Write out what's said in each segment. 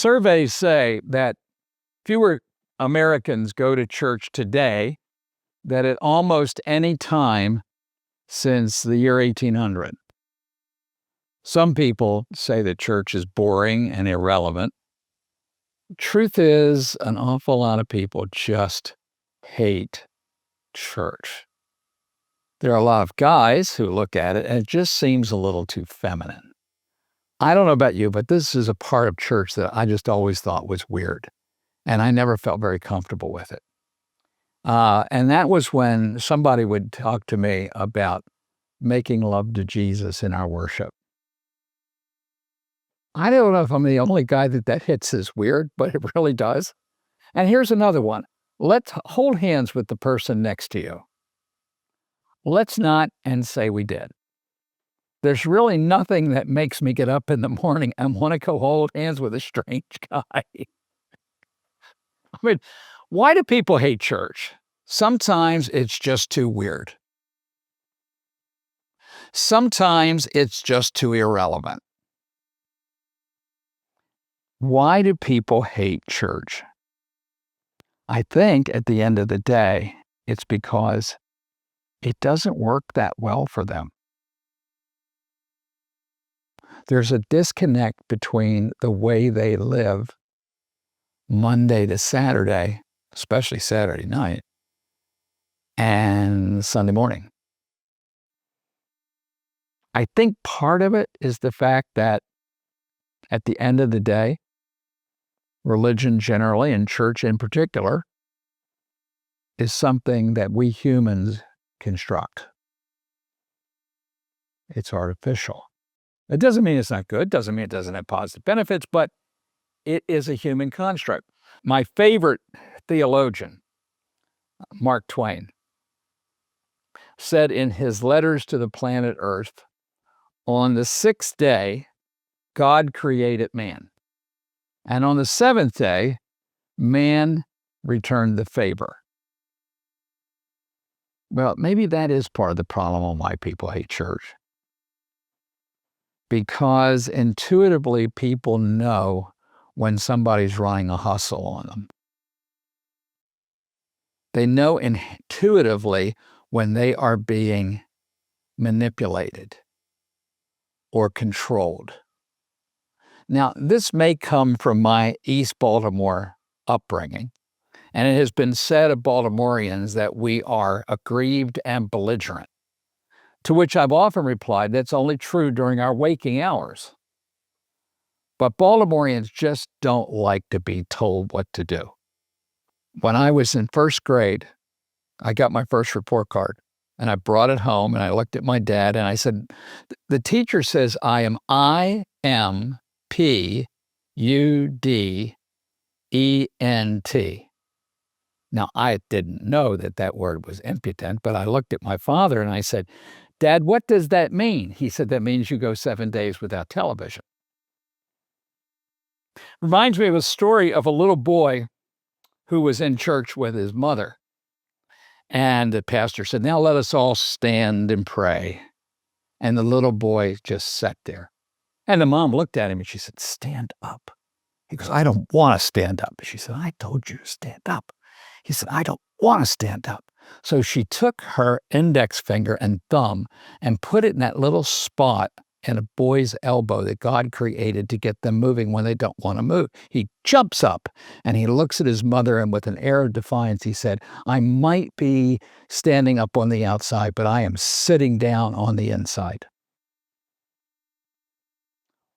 Surveys say that fewer Americans go to church today than at almost any time since the year 1800. Some people say that church is boring and irrelevant. Truth is, an awful lot of people just hate church. There are a lot of guys who look at it and it just seems a little too feminine. I don't know about you, but this is a part of church that I just always thought was weird, and I never felt very comfortable with it. And that was when somebody would talk to me about making love to Jesus in our worship. I don't know if I'm the only guy that hits as weird, but it really does. And here's another one. Let's hold hands with the person next to you. Let's not and say we did. There's really nothing that makes me get up in the morning and want to go hold hands with a strange guy. I mean, why do people hate church? Sometimes it's just too weird. Sometimes it's just too irrelevant. Why do people hate church? I think at the end of the day, it's because it doesn't work that well for them. There's a disconnect between the way they live Monday to Saturday, especially Saturday night, and Sunday morning. I think part of it is the fact that at the end of the day, religion generally, and church in particular, is something that we humans construct. It's artificial. It doesn't mean it's not good, doesn't mean it doesn't have positive benefits, but it is a human construct. My favorite theologian, Mark Twain, said in his letters to the planet Earth, on the sixth day, God created man. And on the seventh day, man returned the favor. Well, maybe that is part of the problem on why people hate church. Because intuitively, people know when somebody's running a hustle on them. They know intuitively when they are being manipulated or controlled. Now, this may come from my East Baltimore upbringing, and it has been said of Baltimoreans that we are aggrieved and belligerent, to which I've often replied that's only true during our waking hours. But Baltimoreans just don't like to be told what to do. When I was in first grade, I got my first report card, and I brought it home, and I looked at my dad, and I said, the teacher says I am impudent. Now, I didn't know that word was impudent, but I looked at my father and I said, Dad, what does that mean? He said, that means you go 7 days without television. Reminds me of a story of a little boy who was in church with his mother. And the pastor said, now let us all stand and pray. And the little boy just sat there. And the mom looked at him and she said, stand up. He goes, I don't want to stand up. She said, I told you to stand up. He said, I don't want to stand up. So she took her index finger and thumb and put it in that little spot in a boy's elbow that God created to get them moving when they don't want to move. He jumps up and he looks at his mother, and with an air of defiance, he said, I might be standing up on the outside, but I am sitting down on the inside.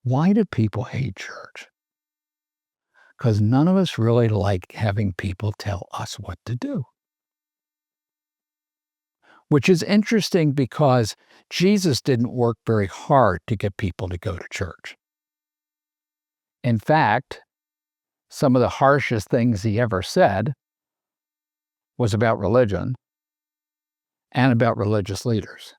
Why do people hate church? Because none of us really like having people tell us what to do. Which is interesting because Jesus didn't work very hard to get people to go to church. In fact, some of the harshest things he ever said was about religion and about religious leaders.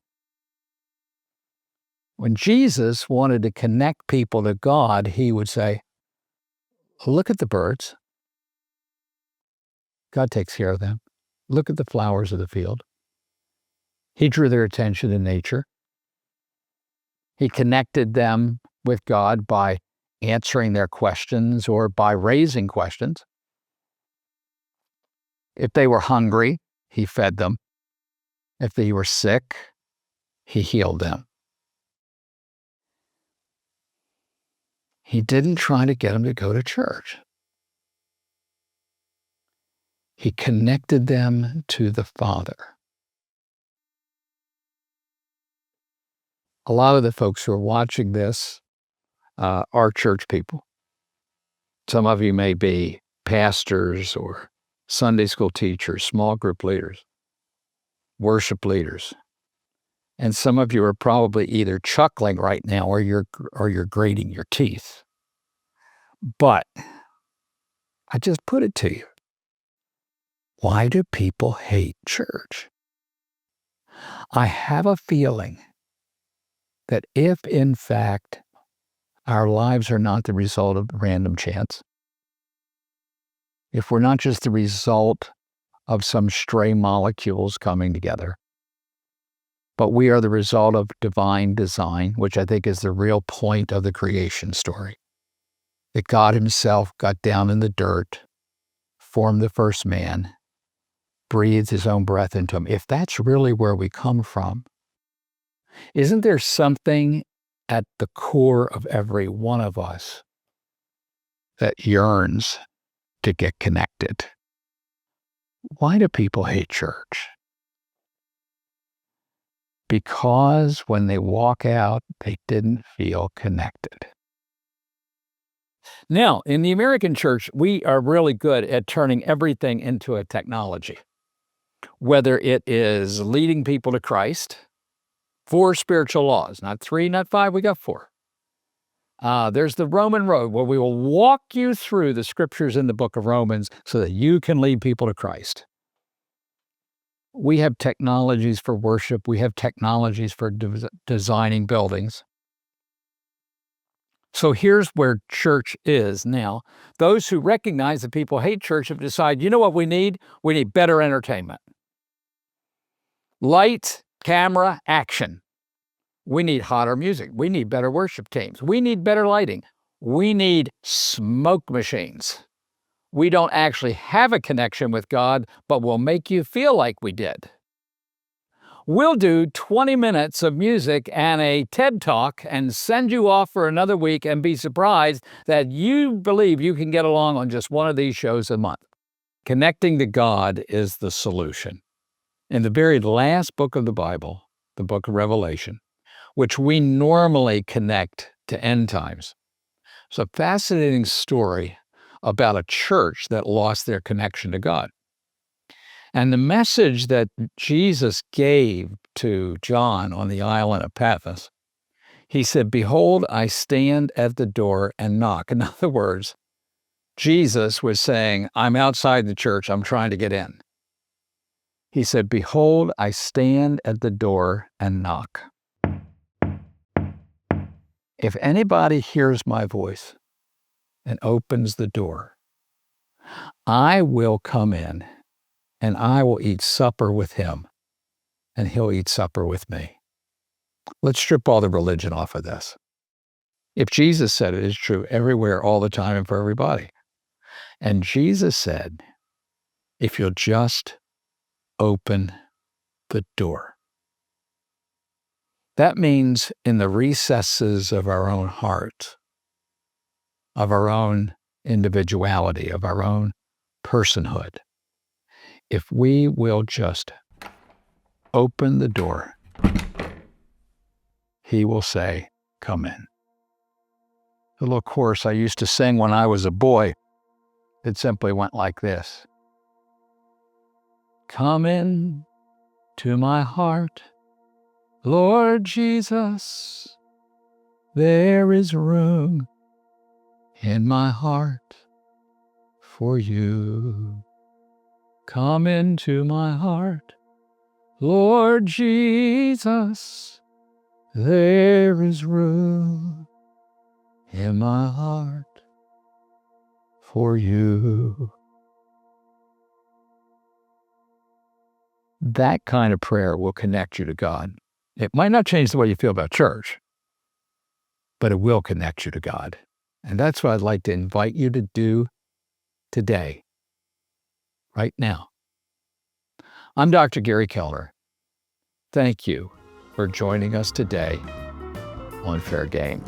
When Jesus wanted to connect people to God, he would say, look at the birds. God takes care of them. Look at the flowers of the field. He drew their attention to nature. He connected them with God by answering their questions or by raising questions. If they were hungry, he fed them. If they were sick, he healed them. He didn't try to get them to go to church. He connected them to the Father. A lot of the folks who are watching this are church people. Some of you may be pastors or Sunday school teachers, small group leaders, worship leaders. And some of you are probably either chuckling right now or you're grating your teeth. But I just put it to you. Why do people hate church? I have a feeling that if, in fact, our lives are not the result of random chance, if we're not just the result of some stray molecules coming together, but we are the result of divine design, which I think is the real point of the creation story, that God himself got down in the dirt, formed the first man, breathed his own breath into him. If that's really where we come from, isn't there something at the core of every one of us that yearns to get connected? Why do people hate church? Because when they walk out, they didn't feel connected. Now, in the American church, we are really good at turning everything into a technology. Whether it is leading people to Christ, 4 spiritual laws, not 3, not 5, we got 4. There's the Roman road where we will walk you through the scriptures in the book of Romans so that you can lead people to Christ. We have technologies for worship. We have technologies for designing buildings. So here's where church is now. Those who recognize that people hate church have decided, you know what we need? We need better entertainment. Light, camera, action. We need hotter music. We need better worship teams. We need better lighting. We need smoke machines. We don't actually have a connection with God, but we'll make you feel like we did. We'll do 20 minutes of music and a TED Talk and send you off for another week and be surprised that you believe you can get along on just one of these shows a month. Connecting to God is the solution. In the very last book of the Bible, the book of Revelation, which we normally connect to end times, it's a fascinating story about a church that lost their connection to God. And the message that Jesus gave to John on the island of Patmos, he said, "Behold, I stand at the door and knock." In other words, Jesus was saying, I'm outside the church, I'm trying to get in. He said, "Behold, I stand at the door and knock. If anybody hears my voice and opens the door, I will come in and I will eat supper with him, and he'll eat supper with me." Let's strip all the religion off of this. If Jesus said it, it's true everywhere, all the time, and for everybody. And Jesus said, if you'll just open the door. That means in the recesses of our own heart, of our own individuality, of our own personhood, if we will just open the door, he will say, "Come in." The little chorus I used to sing when I was a boy, it simply went like this. Come in to my heart, Lord Jesus, there is room in my heart for you. Come into my heart, Lord Jesus, there is room in my heart for you. That kind of prayer will connect you to God. It might not change the way you feel about church, but it will connect you to God. And that's what I'd like to invite you to do today, right now. I'm Dr. Gary Kellner. Thank you for joining us today on Fair Game.